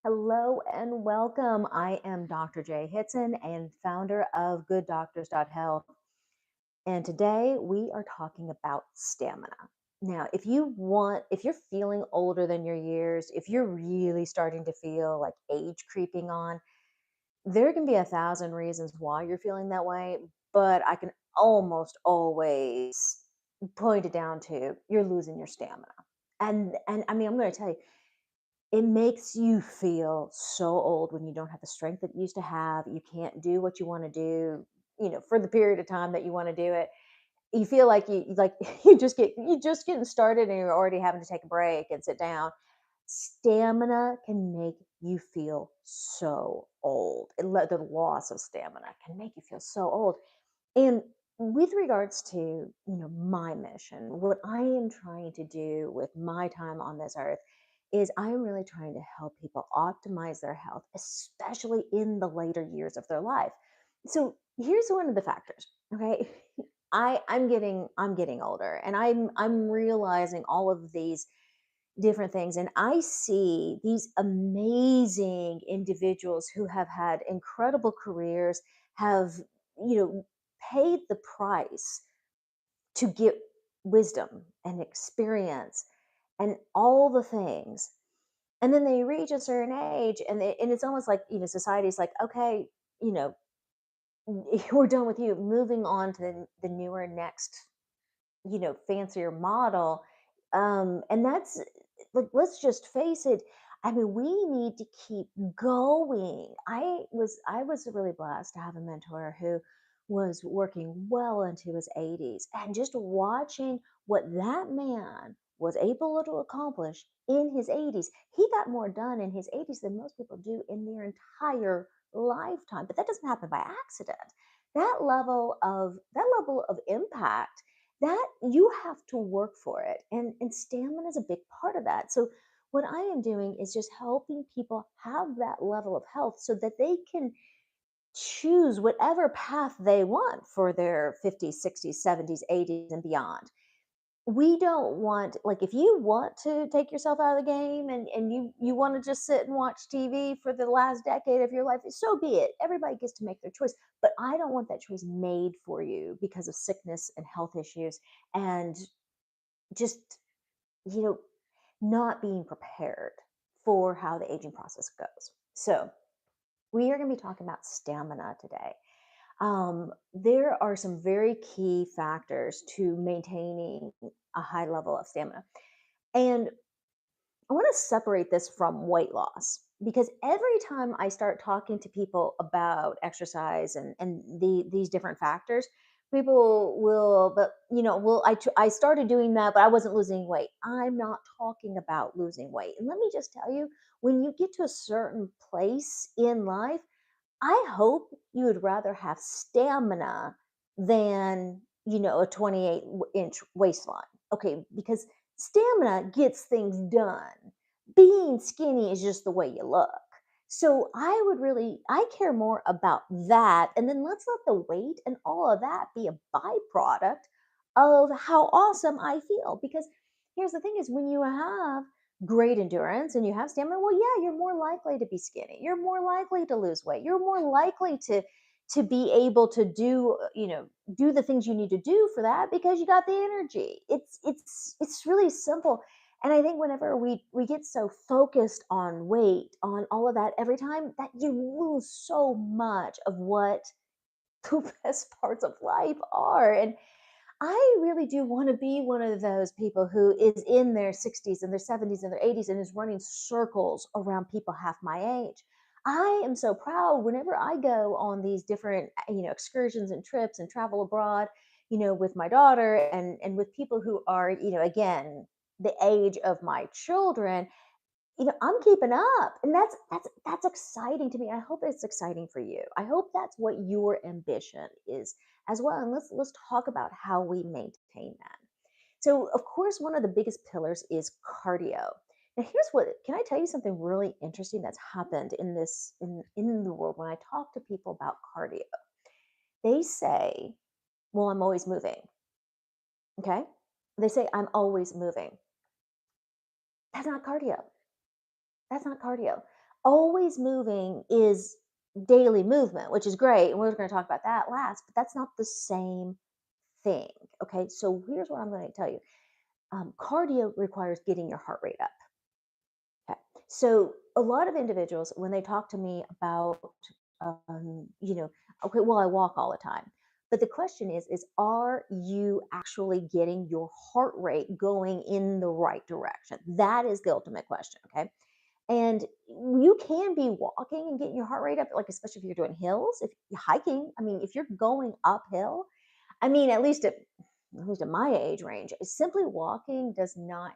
Hello and welcome. I am Dr. Jay Hitson and founder of GoodDoctors.Health. And today we are talking about stamina. Now, if you're feeling older than your years, if you're really starting to feel like age creeping on, there can be 1,000 reasons why you're feeling that way, but I can almost always point it down to you're losing your stamina. And I mean, I'm going to tell you, it makes you feel so old when you don't have the strength that you used to have. You can't do what you want to do, for the period of time that you want to do it. You feel like you just getting started and you're already having to take a break and sit down. Stamina can make you feel so old. The loss of stamina can make you feel so old. And with regards to, my mission, what I am trying to do with my time on this earth is I'm really trying to help people optimize their health, especially in the later years of their life. So here's one of the factors. Okay. I'm getting older and I'm realizing all of these different things. And I see these amazing individuals who have had incredible careers, have, paid the price to get wisdom and experience and all the things. And then they reach a certain age and it's almost like, society's like, okay, you know, we're done with you, moving on to the newer next, fancier model. And that's like, let's just face it. I mean, we need to keep going. I was really blessed to have a mentor who was working well into his 80s, and just watching what that man was able to accomplish in his 80s. He got more done in his 80s than most people do in their entire lifetime. But that doesn't happen by accident. That level of impact, that you have to work for it, and stamina is a big part of that. So what I am doing is just helping people have that level of health so that they can choose whatever path they want for their 50s, 60s, 70s, 80s, and beyond. We don't want, like, if you want to take yourself out of the game and you want to just sit and watch TV for the last decade of your life, so be it. Everybody gets to make their choice, but I don't want that choice made for you because of sickness and health issues, and just, you know not being prepared for how the aging process goes. So we are going to be talking about stamina today. There are some very key factors to maintaining a high level of stamina. And I want to separate this from weight loss, because every time I start talking to people about exercise and these different factors, people will, but I started doing that, but I wasn't losing weight. I'm not talking about losing weight. And let me just tell you, when you get to a certain place in life, I hope you would rather have stamina than, a 28-inch waistline. Okay, because stamina gets things done. Being skinny is just the way you look. So I care more about that. And then let's let the weight and all of that be a byproduct of how awesome I feel. Because here's the thing is, when you have great endurance and you have stamina, well, yeah, you're more likely to be skinny. You're more likely to lose weight. You're more likely to be able to do the things you need to do for that because you got the energy. It's really simple. And I think whenever we get so focused on weight, on all of that every time, that you lose so much of what the best parts of life are. And I really do want to be one of those people who is in their 60s and their 70s and their 80s and is running circles around people half my age. I am so proud whenever I go on these different, excursions and trips and travel abroad, with my daughter and with people who are, again, the age of my children. I'm keeping up, and that's exciting to me. I hope it's exciting for you. I hope that's what your ambition is as well. And let's talk about how we maintain that. So, of course, one of the biggest pillars is cardio. Now, here's what can I tell you something really interesting that's happened in the world when I talk to people about cardio? They say, "Well, I'm always moving." Okay? They say, "I'm always moving." That's not cardio. That's not cardio. Always moving is daily movement, which is great. And we're going to talk about that last, but that's not the same thing. Okay. So here's what I'm going to tell you. Cardio requires getting your heart rate up. Okay. So a lot of individuals, when they talk to me about, you know, okay, well, I walk all the time. But the question is, are you actually getting your heart rate going in the right direction? That is the ultimate question. Okay. And you can be walking and getting your heart rate up, like especially if you're doing hills, if you're hiking. I mean, if you're going uphill, I mean, at least at my age range, simply walking does not,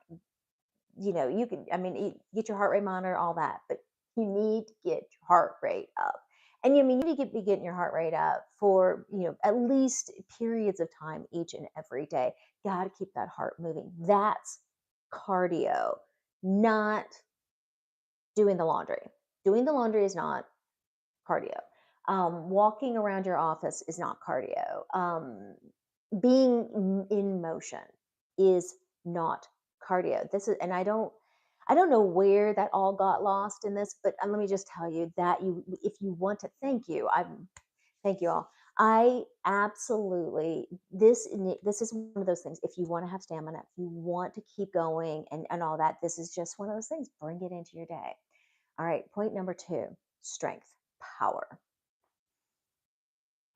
you can, I mean, get your heart rate monitor, all that, but you need to get your heart rate up. And you mean you need to be getting your heart rate up for, at least periods of time each and every day. Got to keep that heart moving. That's cardio, not doing the laundry. Doing the laundry is not cardio. Walking around your office is not cardio. Being in motion is not cardio. And I don't know where that all got lost in this, but let me just tell you that if you want to, thank you all. I absolutely this is one of those things. If you want to have stamina, if you want to keep going and all that, this is just one of those things. Bring it into your day. All right, point number 2, strength, power.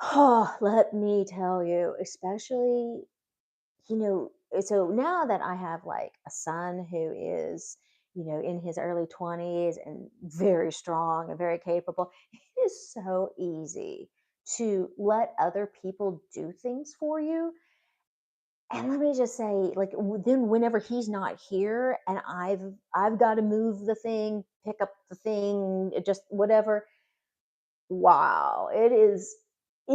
Oh, let me tell you, especially, so now that I have like a son who is, in his early 20s and very strong and very capable, it is so easy to let other people do things for you. And let me just say, like, then whenever he's not here and I've got to move the thing, pick up the thing, just whatever. Wow, it's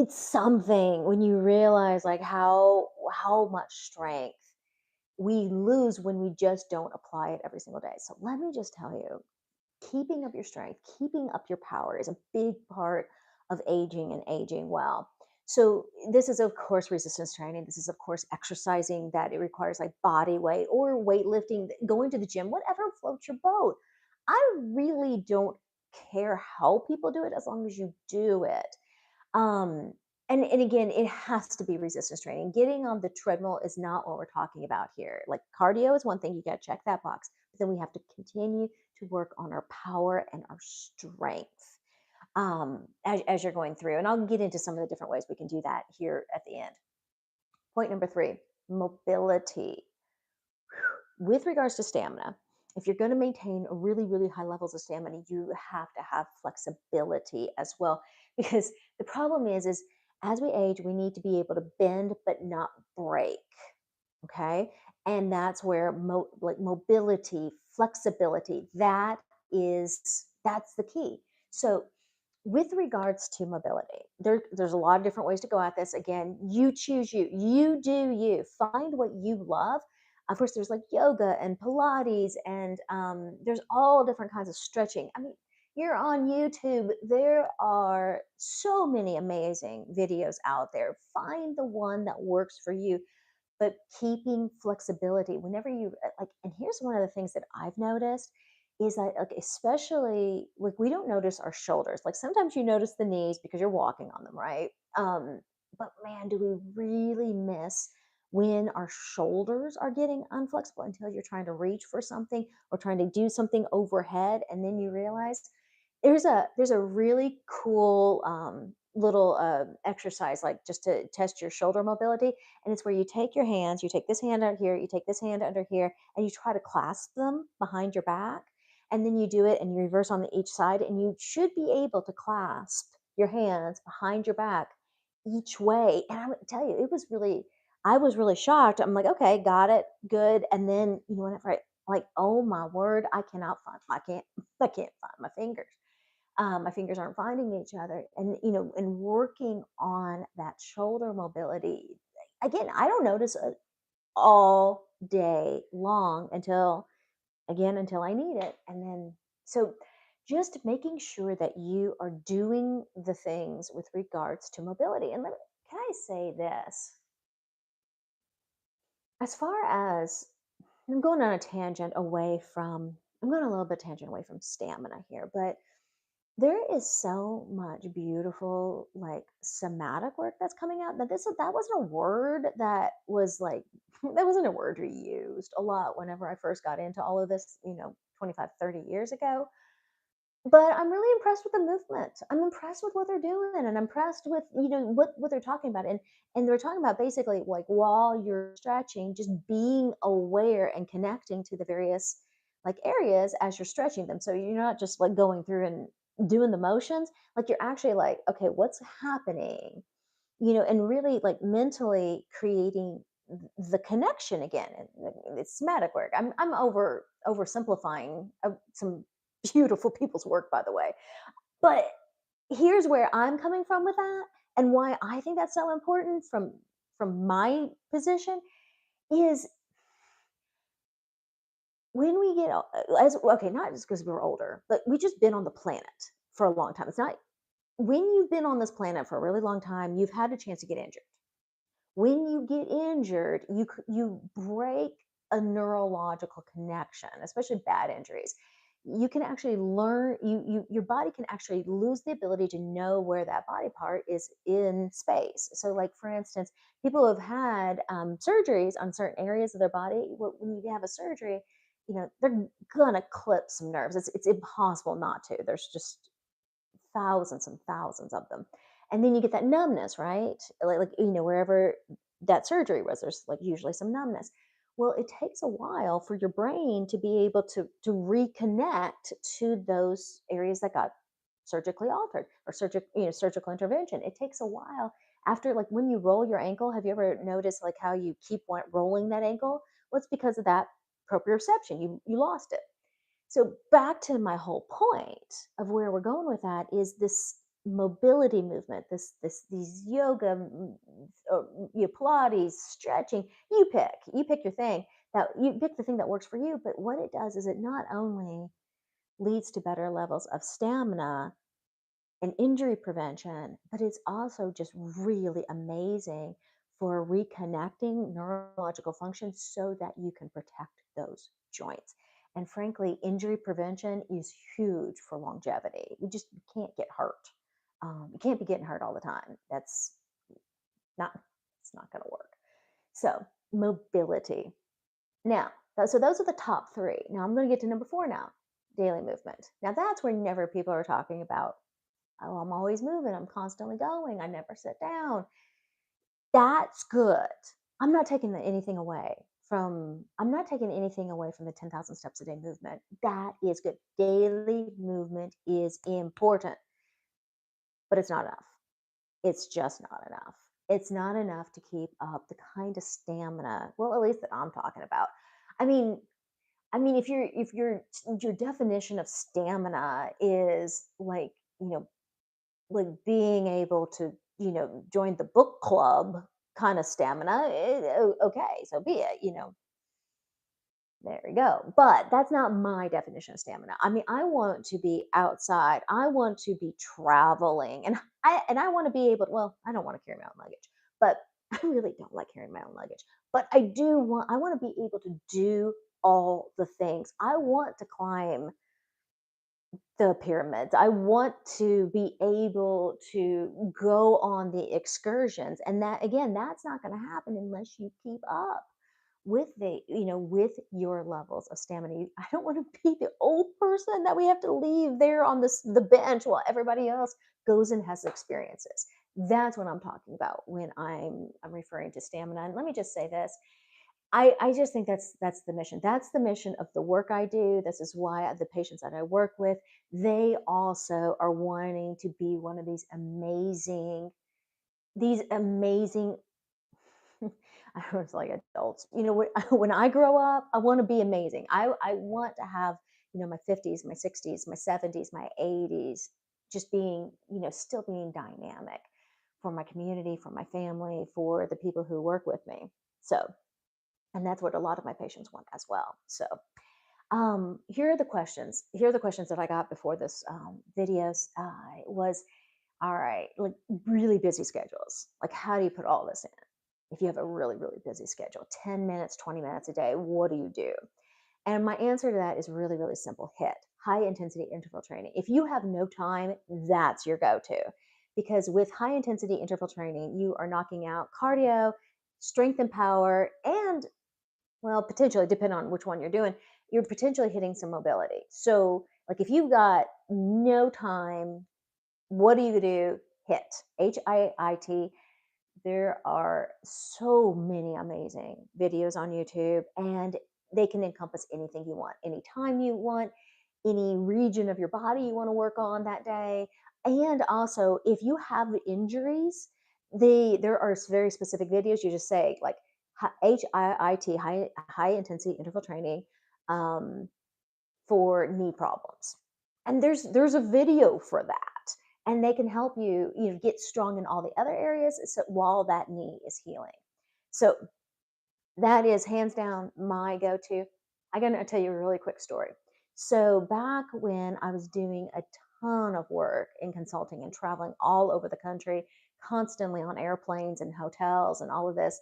something when you realize like how much strength we lose when we just don't apply it every single day. So let me just tell you, keeping up your strength, keeping up your power is a big part of aging and aging well. So this is of course resistance training. This is of course exercising that it requires like body weight or weightlifting, going to the gym, whatever floats your boat. I really don't care how people do it as long as you do it. Um, and again, it has to be resistance training. Getting on the treadmill is not what we're talking about here. Like cardio is one thing, you got to check that box, but then we have to continue to work on our power and our strength as you're going through. And I'll get into some of the different ways we can do that here at the end. Point number 3, mobility. With regards to stamina, if you're going to maintain really, really high levels of stamina, you have to have flexibility as well. Because the problem is as we age, we need to be able to bend but not break. Okay. And that's where like mobility, flexibility, that's the key. So with regards to mobility, there's a lot of different ways to go at this. Again, you choose you do you. Find what you love. Of course, there's like yoga and Pilates, and there's all different kinds of stretching. I mean, you're on YouTube. There are so many amazing videos out there. Find the one that works for you, but keeping flexibility whenever you like. And here's one of the things that I've noticed is that, like, especially like we don't notice our shoulders. Like sometimes you notice the knees because you're walking on them, right? But man, do we really miss when our shoulders are getting unflexible until you're trying to reach for something or trying to do something overhead, and then you realize there's a really cool little exercise, like just to test your shoulder mobility. And it's where you take your hands, you take this hand out here, you take this hand under here, and you try to clasp them behind your back. And then you do it and you reverse on each side, and you should be able to clasp your hands behind your back each way. And I would tell you, I was really shocked. I'm like, okay, got it, good. And then, whenever like, oh my word, I can't find my fingers. My fingers aren't finding each other. And, and working on that shoulder mobility, again, I don't notice it all day long until I need it. And then, so just making sure that you are doing the things with regards to mobility. And can I say this? As far as I'm going on a little bit tangent away from stamina here, but There is so much beautiful, like, somatic work that's coming out that wasn't a word that was, like that wasn't a word we used a lot whenever I first got into all of this, 25, 30 years ago. But I'm really impressed with the movement. I'm impressed with what they're doing, and I'm impressed with, what they're talking about, and they're talking about basically, like, while you're stretching, just being aware and connecting to the various, like, areas as you're stretching them. So you're not just, like, going through and doing the motions, like, you're actually like, "Okay, what's happening?" And really, like, mentally creating the connection again. And it's somatic work. I'm oversimplifying some beautiful people's work, by the way. But here's where I'm coming from with that, and why I think that's so important from my position is when we get as okay, not just because we're older, but we just been on the planet for a long time. It's not when you've been on this planet for a really long time, you've had a chance to get injured. When you get injured, you break a neurological connection, especially bad injuries. You can actually learn your body can actually lose the ability to know where that body part is in space. So, like, for instance, people who have had surgeries on certain areas of their body, when you have a surgery, they're gonna clip some nerves. It's impossible not to. There's just thousands and thousands of them. And then you get that numbness, right? Like, wherever that surgery was, there's, like, usually some numbness. Well, it takes a while for your brain to be able to reconnect to those areas that got surgically altered or surgical intervention. It takes a while after, like, when you roll your ankle. Have you ever noticed, like, how you keep rolling that ankle? Well, it's because of that proprioception. You lost it. So back to my whole point of where we're going with that is this mobility movement, these yoga, or, Pilates, stretching. You pick your thing, that you pick the thing that works for you. But what it does is it not only leads to better levels of stamina and injury prevention, but it's also just really amazing for reconnecting neurological functions so that you can protect those joints. And frankly, injury prevention is huge for longevity. You can't get hurt. You can't be getting hurt all the time. Not, it's not going to work. So, mobility. Now, so those are the top three. Now I'm going to get to number four now, daily movement. Now that's where never people are talking about, oh, I'm always moving, I'm constantly going, I never sit down. That's good. I'm not taking anything away from the 10,000 steps a day movement. That is good. Daily movement is important, but it's not enough. It's just not enough. It's not enough to keep up the kind of stamina, well, at least that I'm talking about. I mean, if your definition of stamina is like being able to, join the book club kind of stamina, okay, so be it. There you go. But that's not my definition of stamina. I mean, I want to be outside. I want to be traveling, and I want to be able. Well, I don't want to carry my own luggage, but I really don't like carrying my own luggage. But I want to be able to do all the things. I want to climb the pyramids. I want to be able to go on the excursions. And that, again, that's not going to happen unless you keep up with your levels of stamina. I don't want to be the old person that we have to leave there on the bench while everybody else goes and has experiences. That's what I'm talking about when I'm referring to stamina. And let me just say this, I just think that's the mission. That's the mission of the work I do. This is why the patients that I work with, they also are wanting to be one of these amazing. I was like adults. When I grow up, I want to be amazing. I want to have, my 50s, my 60s, my 70s, my 80s, just being, still being dynamic for my community, for my family, for the people who work with me. So, and that's what a lot of my patients want as well. So, here are the questions. Here are the questions that I got before this videos. Was all right, like, really busy schedules. Like, how do you put all this in? If you have a really, really busy schedule, 10 minutes, 20 minutes a day, what do you do? And my answer to that is really, really simple: HIIT, high intensity interval training. If you have no time, that's your go to. Because with high intensity interval training, you are knocking out cardio, strength and power, and well, potentially, depending on which one you're doing, you're potentially hitting some mobility. So, like if you've got no time, what do you do? HIIT, HIIT. There are so many amazing videos on YouTube, and they can encompass anything you want, anytime you want, any region of your body you want to work on that day. And also, if you have injuries, there are very specific videos. You just say like HIIT, high intensity interval training, um, for knee problems. And there's a video for that. And they can help you, get strong in all the other areas so, while that knee is healing. So that is hands down my go-to. I'm gonna tell you a really quick story. So back when I was doing a ton of work in consulting and traveling all over the country, constantly on airplanes and hotels and all of this,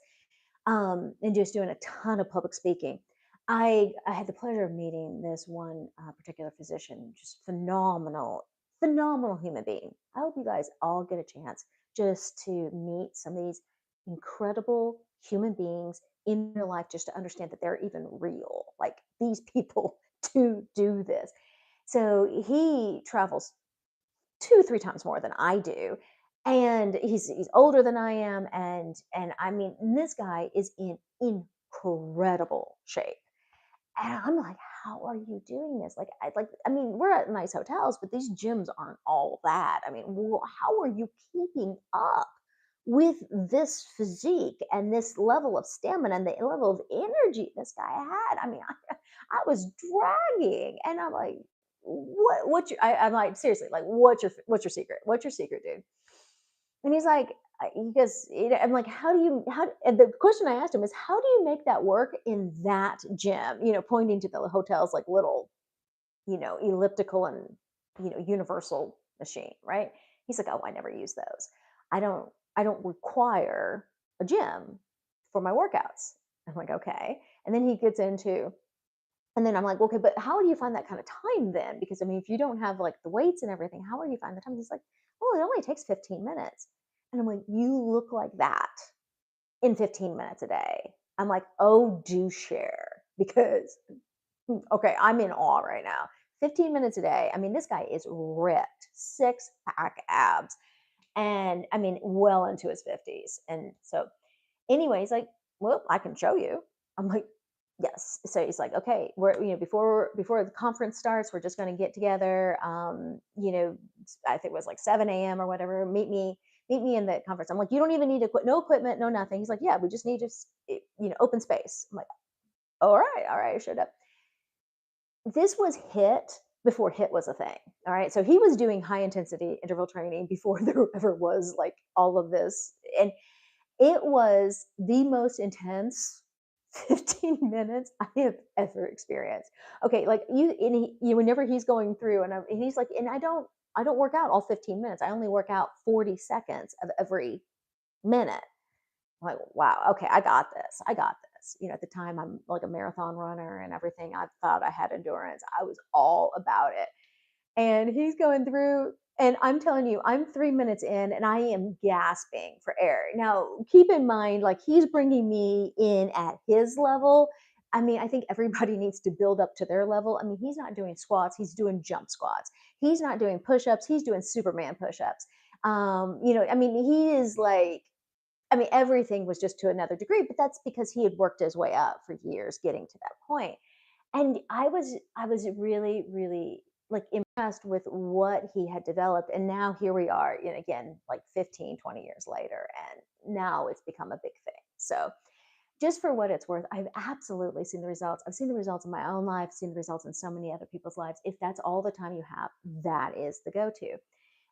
and just doing a ton of public speaking. I had the pleasure of meeting this one particular physician, just phenomenal, phenomenal human being. I hope you guys all get a chance just to meet some of these incredible human beings in your life, just to understand that they're even real. Like these people do this. So he travels 2, 3 times more than I do. And he's older than I am, and I mean, this guy is in incredible shape. And I'm like, "How are you doing this?" I mean, we're at nice hotels, but these gyms aren't all that. I mean, how are you keeping up with this physique and this level of stamina and the level of energy this guy had? I mean, I was dragging, and I'm like, what's your I'm like, seriously, like, what's your secret? What's your secret, dude? And he's like, he goes, I'm like, and the question I asked him is, how do you make that work in that gym? Pointing to the hotel's like little, elliptical and, universal machine, right? He's like, oh, I never use those. I don't require a gym for my workouts. I'm like, okay. And then he gets into, and then I'm like, okay, but how do you find that kind of time then? Because I mean, if you don't have like the weights and everything, how are you find the time? He's like, well, it only takes 15 minutes. And I'm like, you look like that in 15 minutes a day. I'm like, oh, do share because, okay, I'm in awe right now. 15 minutes a day. I mean, this guy is ripped, 6-pack abs, and I mean, well into his 50s. And so, anyways, like, well, I can show you. I'm like, yes. So he's like, okay, before the conference starts, we're just going to get together. I think it was like 7 a.m. or whatever. Meet me in the conference. I'm like, you don't even need no equipment, no nothing. He's like, yeah, we just need just open space. I'm like, all right, I showed up. This was HIIT before HIIT was a thing. All right, so he was doing high intensity interval training before there ever was like all of this, and it was the most intense 15 minutes I have ever experienced. Okay, like whenever he's going through, and he's like, and I don't work out all 15 minutes. I only work out 40 seconds of every minute. I'm like, wow, okay, I got this. I got this. At the time, I'm like a marathon runner and everything. I thought I had endurance. I was all about it. And he's going through, and I'm telling you, I'm 3 minutes in and I am gasping for air. Now, keep in mind, like he's bringing me in at his level. I mean, I think everybody needs to build up to their level. I mean, he's not doing squats, he's doing jump squats. He's not doing push ups, he's doing Superman push ups. I mean, he is like, I mean, everything was just to another degree, but that's because he had worked his way up for years getting to that point. And I was really, really like impressed with what he had developed. And now here we are, again, like 15, 20 years later, and now it's become a big thing. So just for what it's worth, I've absolutely seen the results. I've seen the results in my own life, seen the results in so many other people's lives. If that's all the time you have, that is the go-to.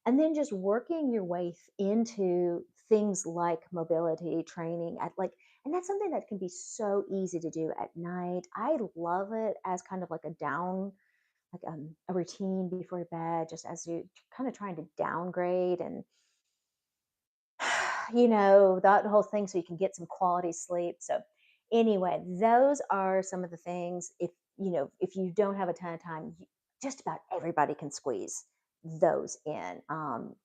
And then just working your way into things like mobility training and that's something that can be so easy to do at night. I love it as kind of like a routine before bed, just as you kind of trying to downgrade and that whole thing so you can get some quality sleep. So anyway, those are some of the things. If you don't have a ton of time, just about everybody can squeeze those in.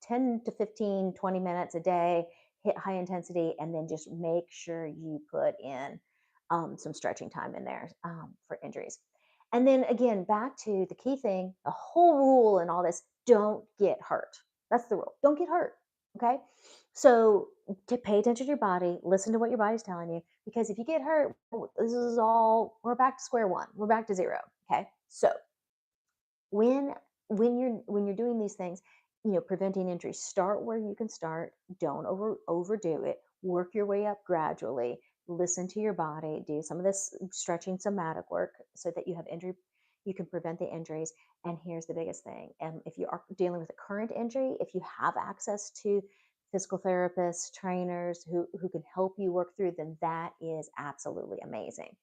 10 to 15, 20 minutes a day, hit high intensity, and then just make sure you put in some stretching time in there for injuries. And then again, back to the key thing, the whole rule and all this, don't get hurt. That's the rule. Don't get hurt. Okay. So to pay attention to your body, listen to what your body's telling you, because if you get hurt, this is all, we're back to square one. We're back to zero. Okay. So when when you're doing these things, preventing injury, start where you can start. Don't overdo it. Work your way up gradually. Listen to your body. Do some of this stretching, somatic work, so that you have injury, you can prevent the injuries. And here's the biggest thing: if you are dealing with a current injury, if you have access to physical therapists, trainers who can help you work through, then that is absolutely amazing.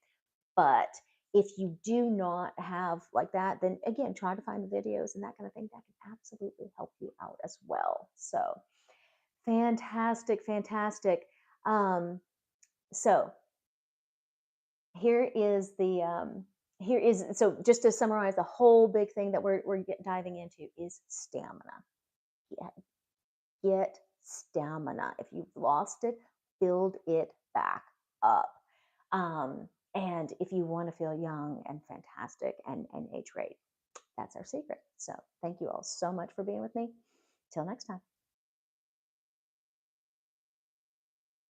But if you do not have like that, then again, try to find the videos and that kind of thing that can absolutely help you out as well. So fantastic, fantastic. Um, so here is so just to summarize, the whole big thing that we're diving into is stamina. Get, get stamina. If you've lost it, build it back up. And if you want to feel young and fantastic and age great, that's our secret. So thank you all so much for being with me. Till next time.